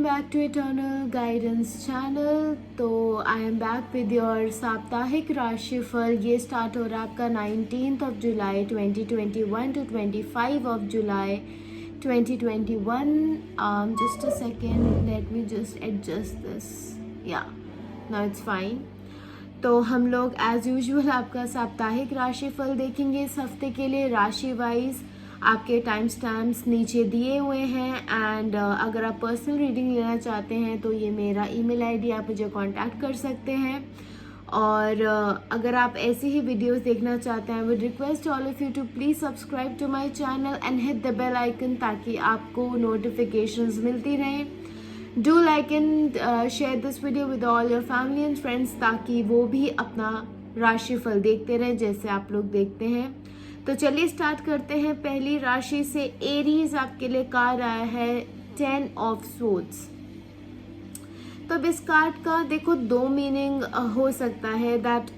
back to Eternal Guidance channel। तो I am back with your साप्ताहिक राशिफल। ये स्टार्ट हो रहा है आपका 19 जुलाई 2021 टू 25 जुलाई 2021। Just a second, let me just adjust this. Yeah now it's fine. तो हम लोग एज यूजुअल आपका साप्ताहिक राशिफल देखेंगे इस हफ्ते के लिए राशि वाइज। आपके टाइम स्टैम्प्स नीचे दिए हुए हैं एंड अगर आप पर्सनल रीडिंग लेना चाहते हैं तो ये मेरा ईमेल आईडी, आप मुझे कांटेक्ट कर सकते हैं। और अगर आप ऐसी ही वीडियोस देखना चाहते हैं, would request all of you to please subscribe to my channel and hit the bell icon ताकि आपको नोटिफिकेशंस मिलती रहें। Do like and share this video with all your family and friends ताकि वो भी अपना राशिफल देखते रहें जैसे आप लोग देखते हैं। तो चलिए स्टार्ट करते हैं पहली राशि से। एरीज आपके लिए कार्ड आया है 10 ऑफ स्वॉर्ड्स। तो अब इस कार्ड का देखो दो मीनिंग हो सकता है that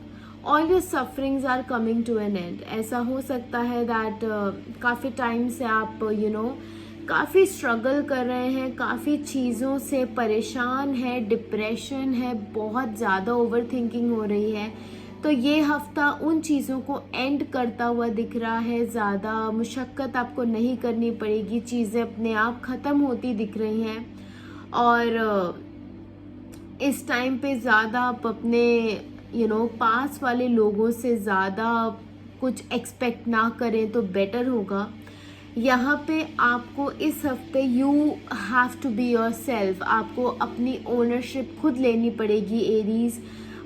all your sufferings are coming to an end. ऐसा हो सकता है दैट काफ़ी टाइम से आप काफ़ी स्ट्रगल कर रहे हैं, काफ़ी चीज़ों से परेशान है, डिप्रेशन है, बहुत ज़्यादा ओवर थिंकिंग हो रही है। तो ये हफ्ता उन चीज़ों को एंड करता हुआ दिख रहा है। ज़्यादा मुशक्क़त आपको नहीं करनी पड़ेगी, चीज़ें अपने आप ख़त्म होती दिख रही हैं। और इस टाइम पे ज़्यादा आप अपने पास वाले लोगों से ज़्यादा कुछ एक्सपेक्ट ना करें तो बेटर होगा। यहाँ पे आपको इस हफ्ते you have to be yourself. आपको अपनी ओनरशिप खुद लेनी पड़ेगी एरीज़,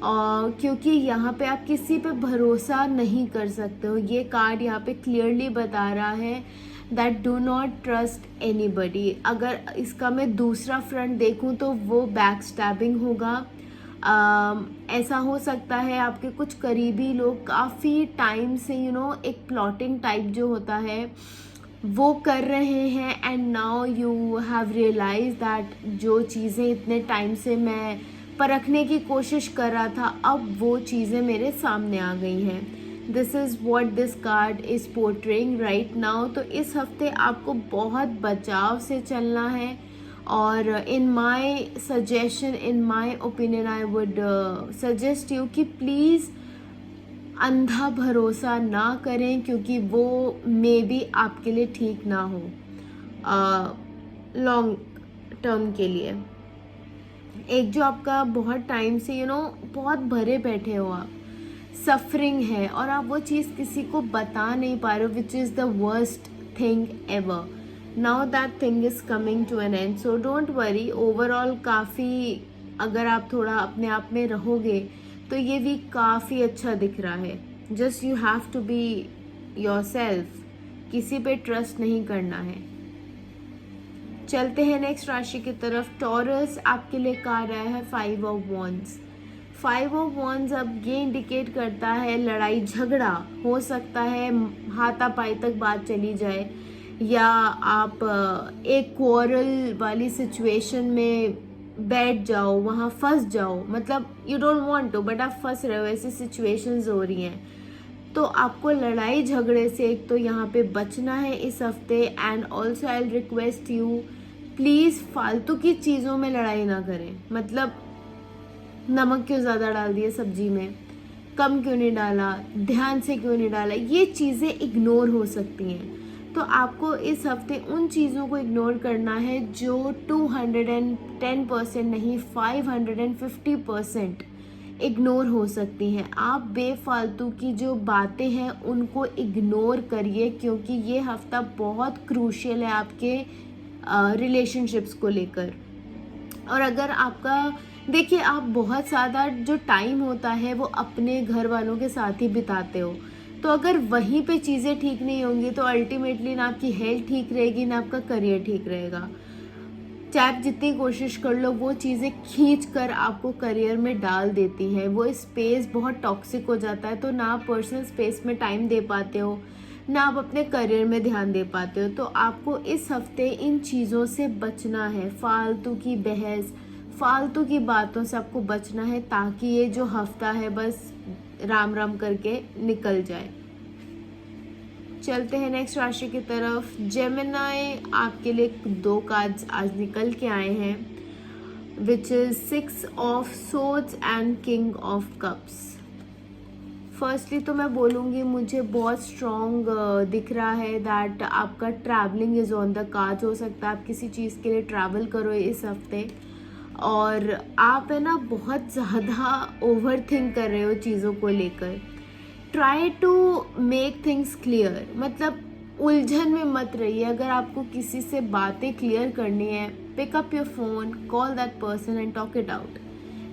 क्योंकि यहाँ पे आप किसी पे भरोसा नहीं कर सकते हो। ये कार्ड यहाँ पे क्लियरली बता रहा है that do not trust anybody. अगर इसका मैं दूसरा फ्रंट देखूँ तो वो बैक स्टैबिंग होगा। ऐसा हो सकता है आपके कुछ करीबी लोग काफ़ी टाइम से एक प्लॉटिंग टाइप जो होता है वो कर रहे हैं and now you have realise that जो चीज़ें इतने टाइम से मैं परखने की कोशिश कर रहा था अब वो चीज़ें मेरे सामने आ गई हैं। This is what this card is portraying right now. तो इस हफ्ते आपको बहुत बचाव से चलना है और in my suggestion, in my opinion I would suggest you कि प्लीज़ अंधा भरोसा ना करें क्योंकि वो मे बी आपके लिए ठीक ना हो लॉन्ग टर्म के लिए। एक जो आपका बहुत टाइम से बहुत भरे बैठे हो, आप सफरिंग है और आप वो चीज़ किसी को बता नहीं पा रहे हो, which is the worst thing ever. Now that thing is coming to an end, so don't worry. Overall काफ़ी अगर आप थोड़ा अपने आप में रहोगे तो ये वीक काफ़ी अच्छा दिख रहा है। Just you have to be yourself, किसी पे ट्रस्ट नहीं करना है। चलते हैं नेक्स्ट राशि की तरफ। टॉरस आपके लिए कार्ड आया है 5 ऑफ वॉन्ड्स। 5 ऑफ वॉन्ड्स अब ये इंडिकेट करता है लड़ाई झगड़ा हो सकता है, हाथापाई तक बात चली जाए या आप एक क्वारल वाली सिचुएशन में बैठ जाओ, वहाँ फंस जाओ। मतलब you don't want to but आप फंस रहे हो, ऐसी सिचुएशंस हो रही हैं। तो आपको लड़ाई झगड़े से एक तो यहाँ पे बचना है इस हफ्ते and also I will request you please फालतू की चीज़ों में लड़ाई ना करें। मतलब नमक क्यों ज़्यादा डाल दिया सब्जी में, कम क्यों नहीं डाला, ध्यान से क्यों नहीं डाला, ये चीज़ें इग्नोर हो सकती हैं। तो आपको इस हफ्ते उन चीज़ों को इग्नोर करना है जो 210% नहीं 550% इग्नोर हो सकती हैं। आप बेफालतू की जो बातें हैं उनको इग्नोर करिए क्योंकि ये हफ्ता बहुत क्रूशियल है आपके रिलेशनशिप्स को लेकर। और अगर आपका देखिए, आप बहुत ज़्यादा जो टाइम होता है वो अपने घर वालों के साथ ही बिताते हो, तो अगर वहीं पे चीज़ें ठीक नहीं होंगी तो अल्टीमेटली ना आपकी हेल्थ ठीक रहेगी ना आपका करियर ठीक रहेगा। चाहे आप जितनी कोशिश कर लो, वो चीज़ें खींच कर आपको करियर में डाल देती है। वो स्पेस बहुत टॉक्सिक हो जाता है, तो ना आप पर्सनल स्पेस में टाइम दे पाते हो ना आप अपने करियर में ध्यान दे पाते हो। तो आपको इस हफ्ते इन चीज़ों से बचना है, फालतू की बहस, फालतू की बातों से आपको बचना है ताकि ये जो हफ्ता है बस राम राम करके निकल जाए। चलते हैं नेक्स्ट राशि की तरफ। जेमिनी आपके लिए 2 कार्ड्स आज निकल के आए हैं। which is 6 of Swords and King of Cups. Firstly तो मैं बोलूँगी मुझे बहुत स्ट्रॉन्ग दिख रहा है दैट आपका travelling is on the cards. हो सकता है आप किसी चीज़ के लिए ट्रैवल करो इस हफ्ते, और आप है ना बहुत ज़्यादा ओवर थिंक कर रहे हो चीज़ों को लेकर. Try to make things clear, मतलब उलझन में मत रहिए. अगर आपको किसी से बातें क्लियर करनी है, pick up your phone, call that person and talk it out.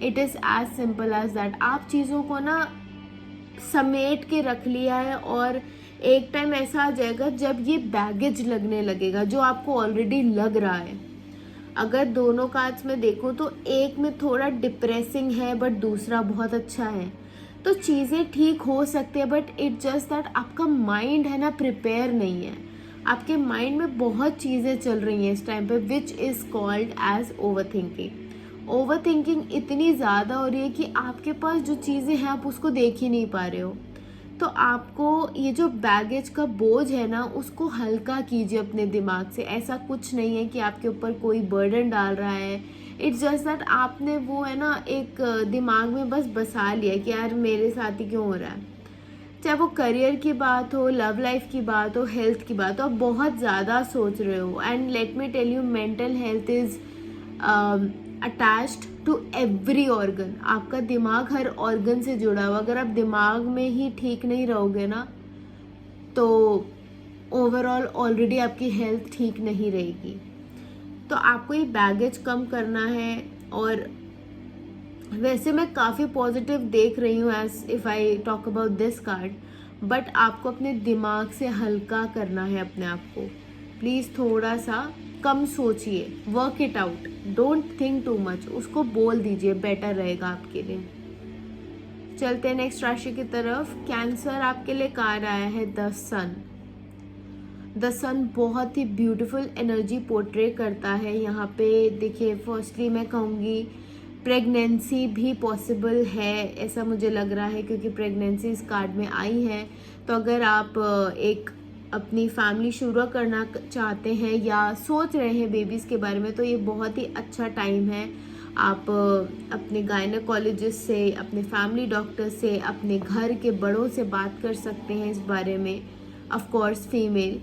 It is as simple as that. आप चीज़ों को ना समेट के रख लिया है, और एक टाइम ऐसा आ जाएगा जब ये बैगेज लगने लगेगा जो आपको ऑलरेडी लग रहा है. अगर दोनों कार्ड्स में देखो तो एक में थोड़ा डिप्रेसिंग है बट दूसरा बहुत अच्छा है. तो चीज़ें ठीक हो सकती है, बट इट जस्ट दैट आपका माइंड है ना प्रिपेयर नहीं है. आपके माइंड में बहुत चीज़ें चल रही हैं इस टाइम पे, which is called as overthinking. Overthinking इतनी ज़्यादा हो रही है कि आपके पास जो चीज़ें हैं आप उसको देख ही नहीं पा रहे हो. तो आपको ये जो बैगेज का बोझ है ना उसको हल्का कीजिए अपने दिमाग से. ऐसा कुछ नहीं है कि आपके ऊपर कोई बर्डन डाल रहा है. इट्स जस्ट दैट आपने वो है ना एक दिमाग में बस बसा लिया कि यार मेरे साथ ही क्यों हो रहा है. चाहे वो करियर की बात हो, लव लाइफ की बात हो, हेल्थ की बात हो, आप बहुत ज़्यादा सोच रहे हो. And let me tell you, mental health is attached to every organ. आपका दिमाग हर ऑर्गन से जुड़ा हुआ. अगर आप दिमाग में ही ठीक नहीं रहोगे ना तो ओवरऑल ऑलरेडी आपकी हेल्थ ठीक नहीं रहेगी. तो आपको ये बैगेज कम करना है. और वैसे मैं काफ़ी पॉजिटिव देख रही हूँ as if I talk about this card, but आपको अपने दिमाग से हल्का करना है अपने आप को. प्लीज़ थोड़ा सा कम सोचिए, work it out, don't think too much. उसको बोल दीजिए, बेटर रहेगा आपके लिए. चलते हैं नेक्स्ट राशि की तरफ. कैंसर, आपके लिए कार्ड आया है द सन. द सन बहुत ही ब्यूटीफुल एनर्जी पोर्ट्रे करता है. यहाँ पे देखिए, फर्स्टली मैं कहूँगी प्रेगनेंसी भी पॉसिबल है, ऐसा मुझे लग रहा है क्योंकि प्रेगनेंसी इस कार्ड में आई है. तो अगर आप एक अपनी फैमिली शुरू करना चाहते हैं या सोच रहे हैं बेबीज़ के बारे में, तो ये बहुत ही अच्छा टाइम है. आप अपने गायनेकोलॉजिस्ट से, अपने फैमिली डॉक्टर से, अपने घर के बड़ों से बात कर सकते हैं इस बारे में. ऑफ कोर्स फीमेल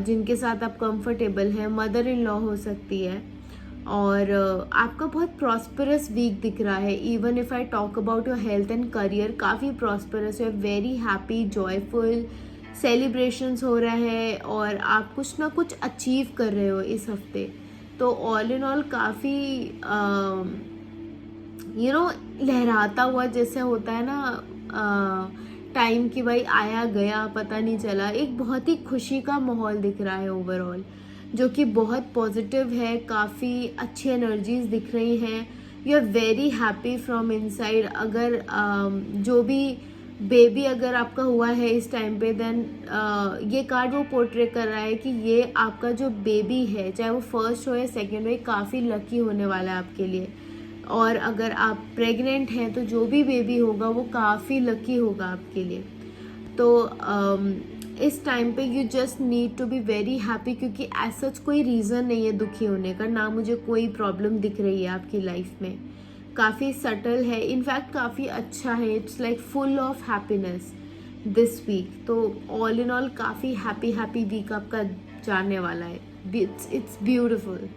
जिनके साथ आप कंफर्टेबल हैं, मदर इन लॉ हो सकती है. और आपका बहुत प्रॉस्परस वीक दिख रहा है. Even if I talk about your health and career, काफ़ी प्रॉस्परस है, वेरी हैप्पी, जॉयफुल, सेलिब्रेशंस हो रहा है और आप कुछ ना कुछ अचीव कर रहे हो इस हफ्ते. तो ऑल इन ऑल काफ़ी लहराता हुआ जैसे होता है ना टाइम की, भाई आया गया पता नहीं चला. एक बहुत ही खुशी का माहौल दिख रहा है ओवरऑल, जो कि बहुत पॉजिटिव है. काफ़ी अच्छी एनर्जीज दिख रही हैं. You are very happy from inside. अगर जो भी बेबी अगर आपका हुआ है इस टाइम पे, देन ये कार्ड वो पोर्ट्रे कर रहा है कि ये आपका जो बेबी है, चाहे वो फर्स्ट हो या सेकेंड हो, ये काफ़ी लकी होने वाला है आपके लिए. और अगर आप प्रेग्नेंट हैं तो जो भी बेबी होगा वो काफ़ी लकी होगा आपके लिए. तो इस टाइम पे you just need to be very happy, क्योंकि ऐसा कोई रीज़न नहीं है दुखी होने का. ना मुझे कोई प्रॉब्लम दिख रही है आपकी लाइफ में. काफ़ी सटल है, इनफैक्ट काफ़ी अच्छा है. It's like full of happiness this week. तो ऑल इन ऑल काफ़ी हैप्पी वीक आपका जाने वाला है. It's beautiful.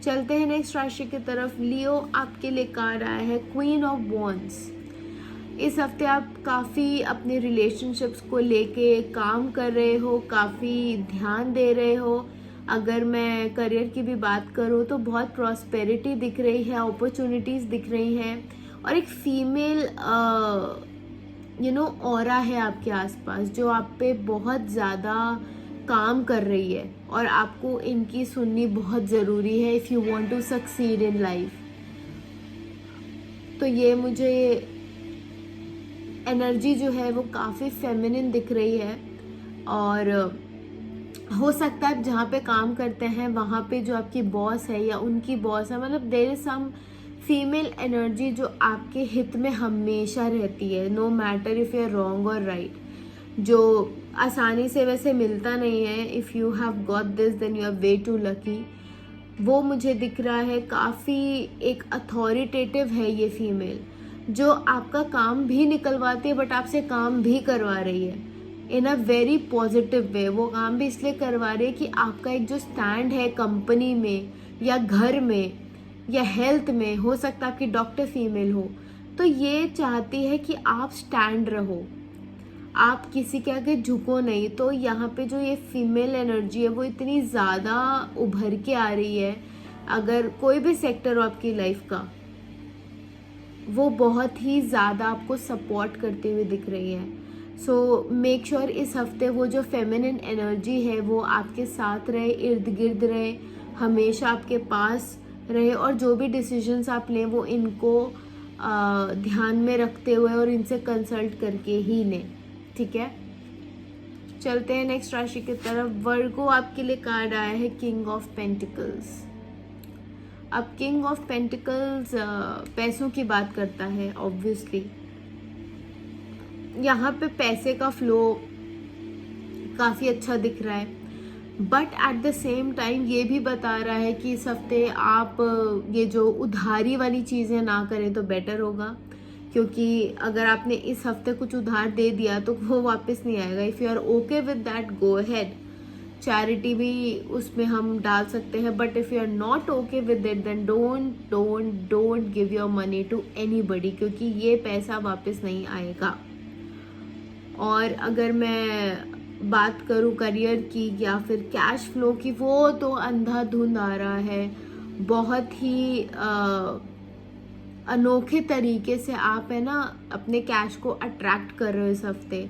चलते हैं नेक्स्ट राशि की तरफ. लियो, आपके लिए कार्ड आया है क्वीन ऑफ वॉन्ड्स. इस हफ्ते आप काफ़ी अपने रिलेशनशिप्स को लेके काम कर रहे हो, काफ़ी ध्यान दे रहे हो. अगर मैं करियर की भी बात करूँ तो बहुत प्रॉस्पेरिटी दिख रही है, अपॉर्चुनिटीज़ दिख रही हैं, और एक फीमेल ऑरा है आपके आसपास जो आप पे बहुत ज़्यादा काम कर रही है, और आपको इनकी सुननी बहुत ज़रूरी है if you want to succeed in life. तो ये मुझे एनर्जी जो है वो काफ़ी फेमिनिन दिख रही है. और हो सकता है जहाँ पे काम करते हैं वहाँ पे जो आपकी बॉस है या उनकी बॉस है, मतलब there is some female energy जो आपके हित में हमेशा रहती है, no matter if you are wrong और राइट, जो आसानी से वैसे मिलता नहीं है. If you have got this then you are way too lucky. वो मुझे दिख रहा है। काफ़ी एक अथॉरिटेटिव है ये फीमेल, जो आपका काम भी निकलवाती है बट आपसे काम भी करवा रही है इन अ वेरी पॉजिटिव वे। वो काम भी इसलिए करवा रही है कि आपका एक जो स्टैंड है कंपनी में या घर में या हेल्थ में, हो सकता है आपकी डॉक्टर फीमेल हो, तो ये चाहती है कि आप स्टैंड रहो, आप किसी के आगे झुको नहीं। तो यहाँ पे जो ये फीमेल एनर्जी है वो इतनी ज़्यादा उभर के आ रही है। अगर कोई भी सेक्टर हो आपकी लाइफ का, वो बहुत ही ज़्यादा आपको सपोर्ट करते हुए दिख रही है। सो मेक श्योर इस हफ्ते वो जो फेमिनिन एनर्जी है वो आपके साथ रहे, इर्द गिर्द रहे, हमेशा आपके पास रहे, और जो भी डिसीजंस आप लें वो इनको ध्यान में रखते हुए और इनसे कंसल्ट करके ही लें, ठीक है। चलते हैं नेक्स्ट राशि की तरफ। वर्गो, आपके लिए कार्ड आया है किंग ऑफ पेंटिकल्स। अब किंग ऑफ पेंटिकल्स पैसों की बात करता है ऑब्वियसली। यहाँ पे पैसे का फ्लो काफ़ी अच्छा दिख रहा है, but at the same time ये भी बता रहा है कि इस हफ्ते आप ये जो उधारी वाली चीज़ें ना करें तो बेटर होगा, क्योंकि अगर आपने इस हफ्ते कुछ उधार दे दिया तो वो वापस नहीं आएगा। If you are okay with that, go ahead. Charity भी उसमें हम डाल सकते हैं, but if you are not okay with it then don't give your money to anybody, क्योंकि ये पैसा वापस नहीं आएगा। और अगर मैं बात करूँ करियर की या फिर कैश फ्लो की, वो तो अंधाधुंध आ रहा है। बहुत ही अनोखे तरीके से आप है ना अपने कैश को अट्रैक्ट कर रहे हो इस हफ्ते,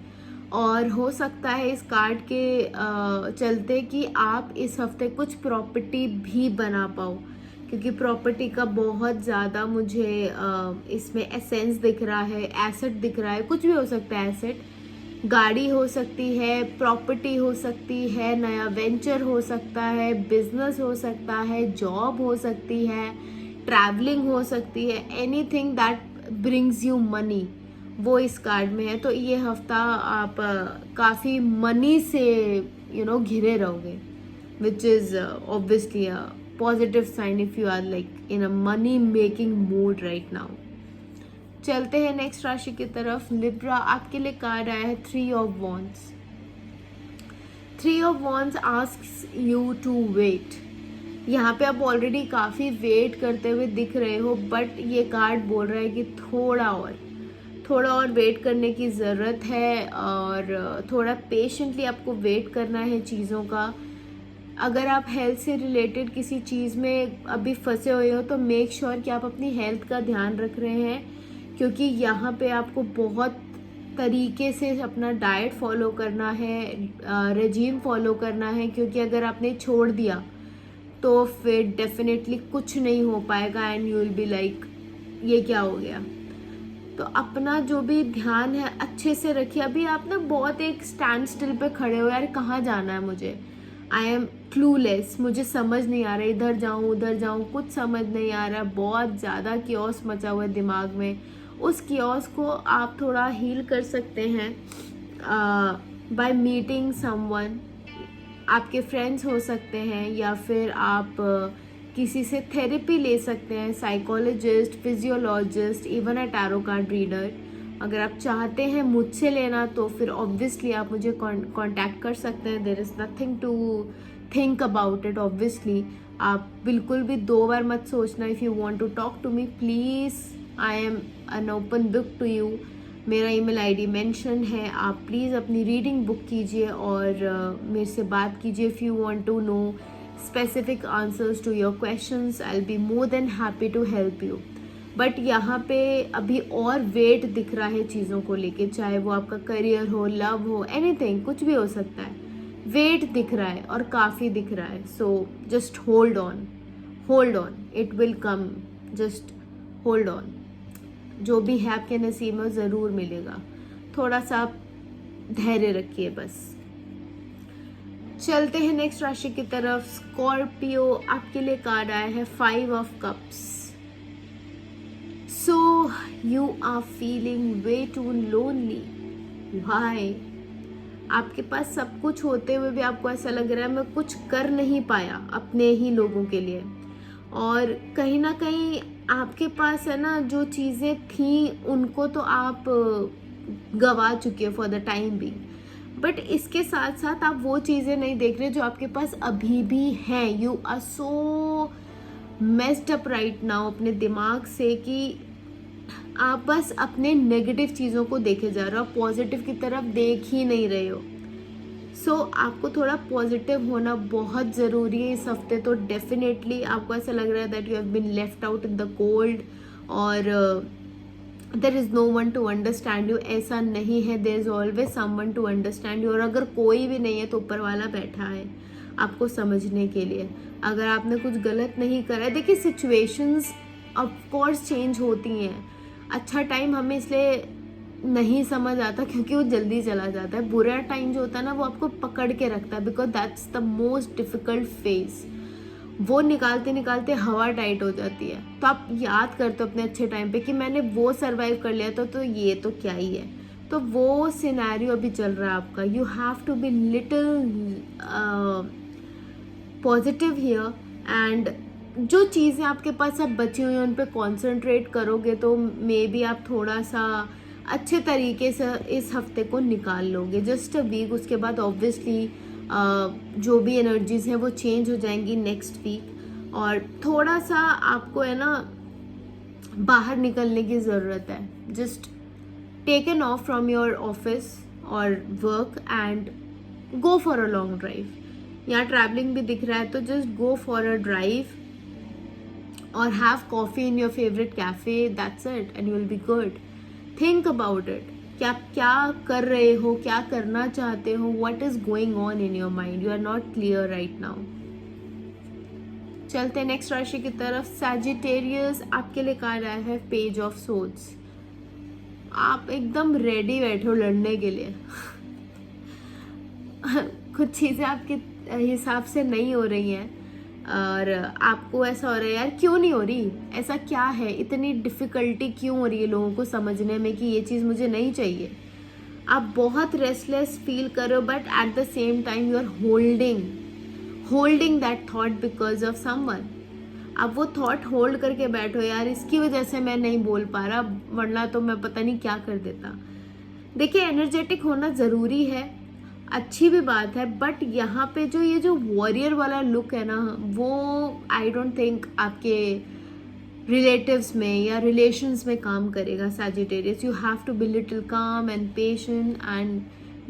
और हो सकता है इस कार्ड के चलते कि आप इस हफ्ते कुछ प्रॉपर्टी भी बना पाओ, क्योंकि प्रॉपर्टी का बहुत ज़्यादा मुझे इसमें एसेंस दिख रहा है, एसेट दिख रहा है। कुछ भी हो सकता है, एसेट, गाड़ी हो सकती है, प्रॉपर्टी हो सकती है, नया वेंचर हो सकता है, बिजनेस हो सकता है, जॉब हो सकती है, ट्रैवलिंग हो सकती है, anything that brings you money, वो इस कार्ड में है। तो ये हफ्ता आप काफ़ी मनी से घिरे रहोगे, which is obviously a positive sign if you are like in a money making mood right now. चलते हैं नेक्स्ट राशि की तरफ। लिब्रा, आपके लिए कार्ड आया है 3 of wands. 3 of wands asks you to wait. यहाँ पे आप ऑलरेडी काफ़ी वेट करते हुए दिख रहे हो, बट ये कार्ड बोल रहा है कि थोड़ा और वेट करने की ज़रूरत है, और थोड़ा पेशेंटली आपको वेट करना है चीज़ों का। अगर आप हेल्थ से रिलेटेड किसी चीज़ में अभी फंसे हुए हो तो मेक श्योर कि आप अपनी हेल्थ का ध्यान रख रहे हैं, क्योंकि यहाँ पे आपको बहुत तरीके से अपना डाइट फॉलो करना है, रेजीम फॉलो करना है, क्योंकि अगर आपने छोड़ दिया तो फिर डेफिनेटली कुछ नहीं हो पाएगा and you will be like ये क्या हो गया। तो अपना जो भी ध्यान है अच्छे से रखिए। अभी आप ना बहुत एक स्टैंड स्टिल पे खड़े हो, यार कहाँ जाना है मुझे, आई एम क्लूलेस, मुझे समझ नहीं आ रहा, इधर जाऊँ उधर जाऊँ, कुछ समझ नहीं आ रहा, बहुत ज़्यादा कियोस मचा हुआ है दिमाग में। उस कियोस को आप थोड़ा हील कर सकते हैं बाय मीटिंग समवन। आपके फ्रेंड्स हो सकते हैं, या फिर आप किसी से थेरेपी ले सकते हैं, psychologist, physiologist, even a tarot card reader. अगर आप चाहते हैं मुझसे लेना तो फिर ऑब्वियसली आप मुझे कांटेक्ट कर सकते हैं। There is nothing to think about it. Obviously आप बिल्कुल भी 2 बार मत सोचना। If you want to talk to me please, I am an open book to you. मेरा ईमेल आईडी मेंशन है, आप प्लीज़ अपनी रीडिंग बुक कीजिए और मेरे से बात कीजिए। If you want to know specific answers to your questions, I will be more than happy to help you. But यहाँ पे अभी और वेट दिख रहा है चीज़ों को लेके, चाहे वो आपका करियर हो, लव हो, एनीथिंग, कुछ भी हो सकता है। वेट दिख रहा है और काफ़ी दिख रहा है। So just hold on, it will come, just hold on. जो भी है आपके नसीब में ज़रूर मिलेगा, थोड़ा सा आप धैर्य रखिए बस। चलते हैं नेक्स्ट राशि की तरफ। स्कॉर्पियो, आपके लिए कार्ड आया है 5 of cups. So you are feeling way too lonely. Why? आपके पास सब कुछ होते हुए भी आपको ऐसा लग रहा है मैं कुछ कर नहीं पाया अपने ही लोगों के लिए। और कहीं ना कहीं आपके पास है ना जो चीज़ें थी उनको तो आप गवा चुके हो फॉर द टाइम भी, बट इसके साथ साथ आप वो चीज़ें नहीं देख रहे जो आपके पास अभी भी हैं. You are so messed up right now अपने दिमाग से कि आप बस अपने नेगेटिव चीज़ों को देखे जा रहे हो, पॉजिटिव की तरफ देख ही नहीं रहे हो. सो आपको थोड़ा पॉजिटिव होना बहुत ज़रूरी है इस हफ्ते. तो डेफिनेटली आपको ऐसा लग रहा है that you have been left out in the cold और there is no one to understand you. ऐसा नहीं है, there is always someone to understand you. और अगर कोई भी नहीं है तो ऊपर वाला बैठा है आपको समझने के लिए. अगर आपने कुछ गलत नहीं करा है, देखिए सिचुएशंस ऑफकोर्स चेंज होती हैं. अच्छा टाइम हमें इसलिए नहीं समझ आता क्योंकि वो जल्दी चला जाता है. बुरा टाइम जो होता है ना वो आपको पकड़ के रखता है, because that's the most difficult phase. वो निकालते निकालते हवा टाइट हो जाती है. तो आप याद करते हो अपने अच्छे टाइम पे कि मैंने वो सर्वाइव कर लिया था, तो ये तो क्या ही है. तो वो सिनेरियो अभी चल रहा है आपका. You have to be little positive here and जो चीज़ें आपके पास अब बची हुई हैं उन पे कॉन्सेंट्रेट करोगे तो मे बी आप थोड़ा सा अच्छे तरीके से इस हफ्ते को निकाल लोगे. जस्ट अ वीक, उसके बाद ऑब्वियसली जो भी एनर्जीज हैं वो चेंज हो जाएंगी नेक्स्ट वीक. और थोड़ा सा आपको है ना बाहर निकलने की ज़रूरत है. Just take an off from your office और work and go for a long drive. यहाँ ट्रैवलिंग भी दिख रहा है तो just go for a drive और have coffee in your favourite cafe. That's it and you will be good. Think about it कि आप क्या कर रहे हो, क्या करना चाहते हो, what is going on in your mind. You are not clear right now. चलते नेक्स्ट राशि की तरफ. सैजिटेरियस, आपके लिए कहा रहा है पेज ऑफ सोर्ड्स. आप एकदम रेडी बैठे हो लड़ने के लिए. कुछ चीज़ें आपके हिसाब से नहीं हो रही हैं और आपको ऐसा हो रहा है यार क्यों नहीं हो रही, ऐसा क्या है, इतनी डिफ़िकल्टी क्यों हो रही है लोगों को समझने में कि ये चीज़ मुझे नहीं चाहिए. आप बहुत रेस्टलेस फील कर रहे हो but at the same time you are holding that thought because of someone. आप वो थॉट होल्ड करके बैठो यार इसकी वजह से मैं नहीं बोल पा रहा, वरना तो मैं पता नहीं क्या कर देता. देखिए एनर्जेटिक होना ज़रूरी है, अच्छी भी बात है, बट यहाँ पे ये जो वॉरियर वाला लुक है ना वो आई डोंट थिंक आपके रिलेटिव्स में या रिलेशंस में काम करेगा. Sagittarius, you have to be little calm and patient and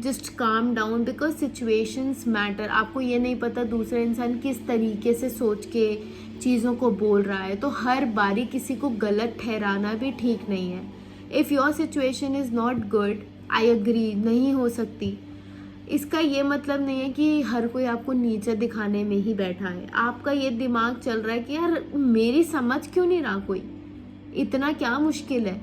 just calm down because situations matter. आपको ये नहीं पता दूसरा इंसान किस तरीके से सोच के चीज़ों को बोल रहा है, तो हर बारी किसी को गलत ठहराना भी ठीक नहीं है. If your situation is not good, I agree, नहीं हो सकती. इसका ये मतलब नहीं है कि हर कोई आपको नीचे दिखाने में ही बैठा है. आपका ये दिमाग चल रहा है कि यार मेरी समझ क्यों नहीं रहा कोई, इतना क्या मुश्किल है.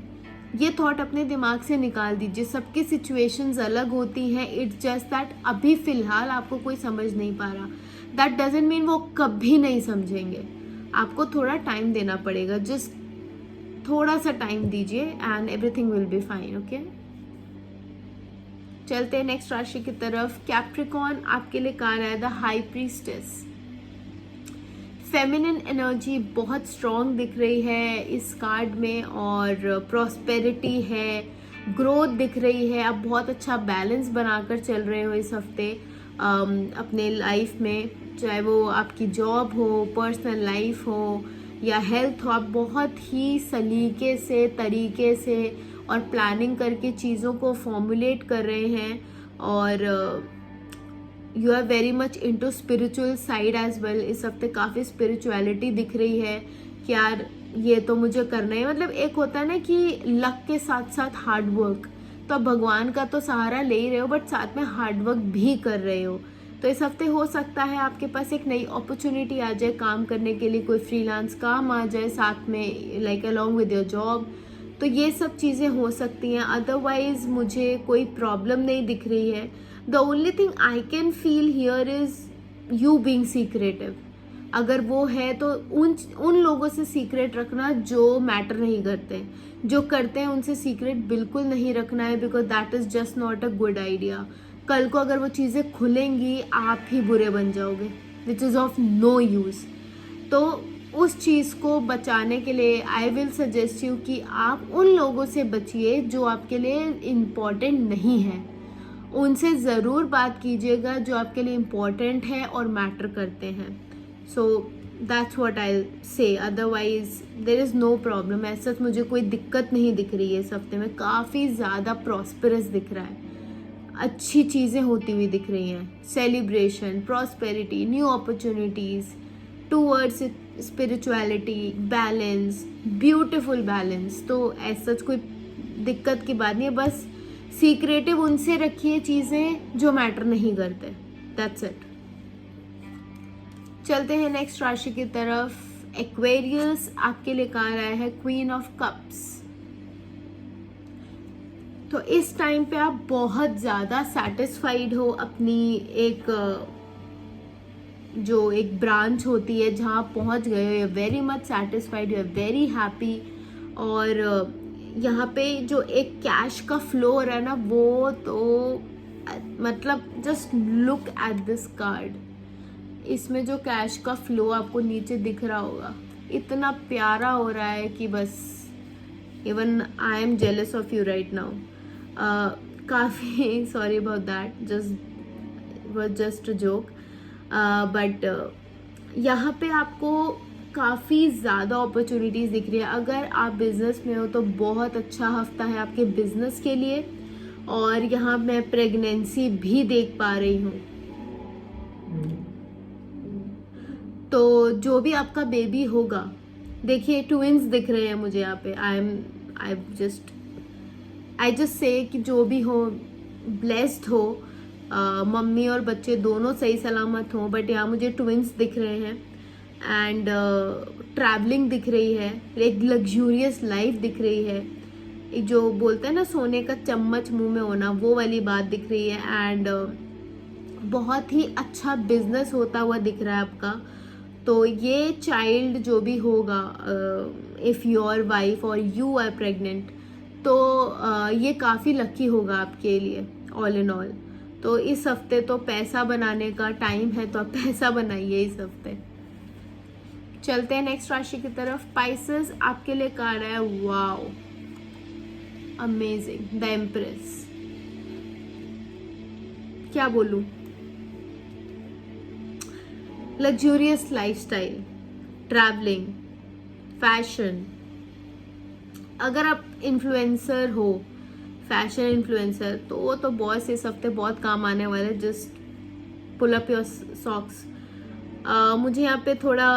ये थॉट अपने दिमाग से निकाल दीजिए. सबकी सिचुएशंस अलग होती हैं. इट्स जस्ट दैट अभी फ़िलहाल आपको कोई समझ नहीं पा रहा. दैट डजंट मीन वो कभी नहीं समझेंगे. आपको थोड़ा टाइम देना पड़ेगा. जस्ट थोड़ा सा टाइम दीजिए and everything will be fine. Okay, चलते हैं नेक्स्ट राशि की तरफ. कैप्रिकॉर्न, आपके लिए कहा रहा है the high priestess. Feminine energy बहुत स्ट्रॉन्ग दिख रही है इस कार्ड में और प्रॉस्पेरिटी है, ग्रोथ दिख रही है. आप बहुत अच्छा बैलेंस बनाकर चल रहे हो इस हफ्ते अपने लाइफ में, चाहे वो आपकी जॉब हो, पर्सनल लाइफ हो या हेल्थ हो. आप बहुत ही सलीके से, तरीके से और प्लानिंग करके चीज़ों को फॉर्मुलेट कर रहे हैं और you are very much into spiritual side as well. इस हफ्ते काफ़ी स्पिरिचुअलिटी दिख रही है कि यार ये तो मुझे करना है. मतलब एक होता है ना कि लक के साथ साथ हार्ड वर्क, तो आप भगवान का तो सहारा ले ही रहे हो बट साथ में हार्ड वर्क भी कर रहे हो. तो इस हफ्ते हो सकता है आपके पास एक नई अपॉर्चुनिटी आ जाए काम करने के लिए, कोई फ्रीलांस काम आ जाए साथ में, like along with your job. तो ये सब चीज़ें हो सकती हैं. अदरवाइज मुझे कोई प्रॉब्लम नहीं दिख रही है. The only thing I can feel here is you being secretive. अगर वो है तो उन लोगों से सीक्रेट रखना जो मैटर नहीं करते. जो करते हैं उनसे सीक्रेट बिल्कुल नहीं रखना है because that is just not a good idea. कल को अगर वो चीज़ें खुलेंगी आप ही बुरे बन जाओगे, which is of no use. तो उस चीज़ को बचाने के लिए आई विल सजेस्ट यू कि आप उन लोगों से बचिए जो आपके लिए इम्पॉर्टेंट नहीं है। उनसे ज़रूर बात कीजिएगा जो आपके लिए इम्पॉर्टेंट है और मैटर करते हैं। So that's what I say, otherwise there is no problem. ऐसा मुझे कोई दिक्कत नहीं दिख रही है इस हफ्ते में, काफ़ी ज़्यादा प्रॉस्परस दिख रहा है, अच्छी चीज़ें होती हुई दिख रही हैं, celebration, prosperity, new opportunities towards spirituality, balance, beautiful balance. तो ऐसा कोई दिक्कत की बात नहीं है, बस सीक्रेटिव उनसे रखिए चीज़ें जो मैटर नहीं करते, दैट्स इट। चलते हैं नेक्स्ट राशि की तरफ। एक्वेरियस, आपके लिए कहा रहा है क्वीन ऑफ कप्स। तो इस टाइम पे आप बहुत ज़्यादा सेटिस्फाइड हो अपनी जो एक ब्रांच होती है जहाँ आप पहुँच गए हो, you are very much satisfied, you are very happy. और यहाँ पे जो एक कैश का फ्लो हो रहा है ना, वो तो मतलब just look at this card. इसमें जो कैश का फ्लो आपको नीचे दिख रहा होगा, इतना प्यारा हो रहा है कि बस even I am jealous of you right now. काफ़ी sorry about that, just a joke. But यहाँ पे आपको काफ़ी ज़्यादा अपॉर्चुनिटीज़ दिख रही है। अगर आप बिज़नेस में हो तो बहुत अच्छा हफ्ता है आपके बिज़नेस के लिए। और यहाँ मैं प्रेगनेंसी भी देख पा रही हूँ। तो जो भी आपका बेबी होगा, देखिए ट्विंस दिख रहे हैं मुझे यहाँ पे। आई जस्ट से कि जो भी हो ब्लेस्ड हो, मम्मी और बच्चे दोनों सही सलामत हों। बट यहाँ मुझे ट्विंस दिख रहे हैं एंड ट्रैवलिंग दिख रही है, एक लग्जूरियस लाइफ दिख रही है, एक जो बोलते हैं ना सोने का चम्मच मुंह में होना, वो वाली बात दिख रही है। एंड बहुत ही अच्छा बिजनेस होता हुआ दिख रहा है आपका। तो ये चाइल्ड जो भी होगा, इफ़ योर वाइफ और यू आर प्रेग्नेंट, तो ये काफ़ी लकी होगा आपके लिए ऑल इन ऑल। तो इस हफ्ते तो पैसा बनाने का टाइम है, तो आप पैसा बनाइए इस हफ्ते। चलते हैं नेक्स्ट राशि की तरफ। पाइसेस, आपके लिए कार्ड है वाओ, अमेजिंग, द एम्प्रेस। क्या बोलूं, लग्जूरियस लाइफस्टाइल, ट्रैवलिंग, फैशन। अगर आप इन्फ्लुएंसर हो, फैशन इन्फ्लुएंसर, तो वो तो बॉस इस हफ्ते बहुत काम आने वाले। Just pull up your socks. मुझे यहाँ पे थोड़ा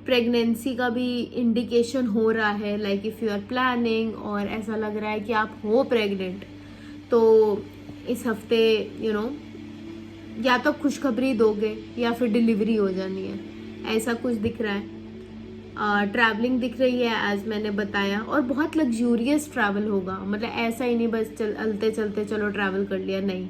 प्रेगनेंसी का भी इंडिकेशन हो रहा है, like if you are planning और ऐसा लग रहा है कि आप हो प्रेग्नेंट, तो इस हफ्ते यू नो या तो खुशखबरी दोगे या फिर डिलीवरी हो जानी है, ऐसा कुछ दिख रहा है। ट्रैवलिंग दिख रही है एज मैंने बताया, और बहुत लग्जूरियस ट्रैवल होगा। मतलब ऐसा ही नहीं बस चलते चलते चलो ट्रैवल कर लिया, नहीं,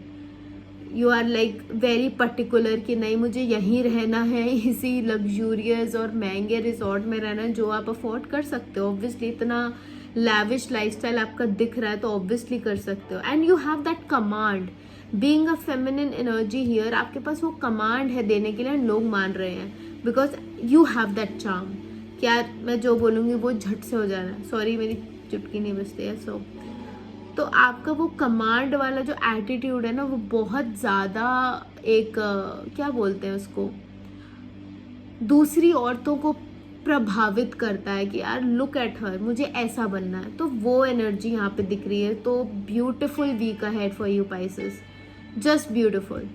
you are like very particular कि नहीं मुझे यहीं रहना है, इसी लग्जूरियस और महंगे रिजॉर्ट में रहना है जो आप अफोर्ड कर सकते हो। ऑब्वियसली इतना लैविश लाइफस्टाइल आपका दिख रहा है तो ऑब्वियसली कर सकते हो। And you have that command, being a feminine energy here, आपके पास वो कमांड है देने के लिए, लोग मान रहे हैं because you have that charm. क्या मैं जो बोलूँगी वो झट से हो जाना है, सॉरी मेरी चुटकी नहीं बजती है। सो तो आपका वो कमांड वाला जो एटीट्यूड है ना, वो बहुत ज़्यादा एक क्या बोलते हैं उसको, दूसरी औरतों को प्रभावित करता है कि यार लुक एट हर, मुझे ऐसा बनना है। तो वो एनर्जी यहाँ पे दिख रही है। तो beautiful week ahead for you Pisces, just beautiful.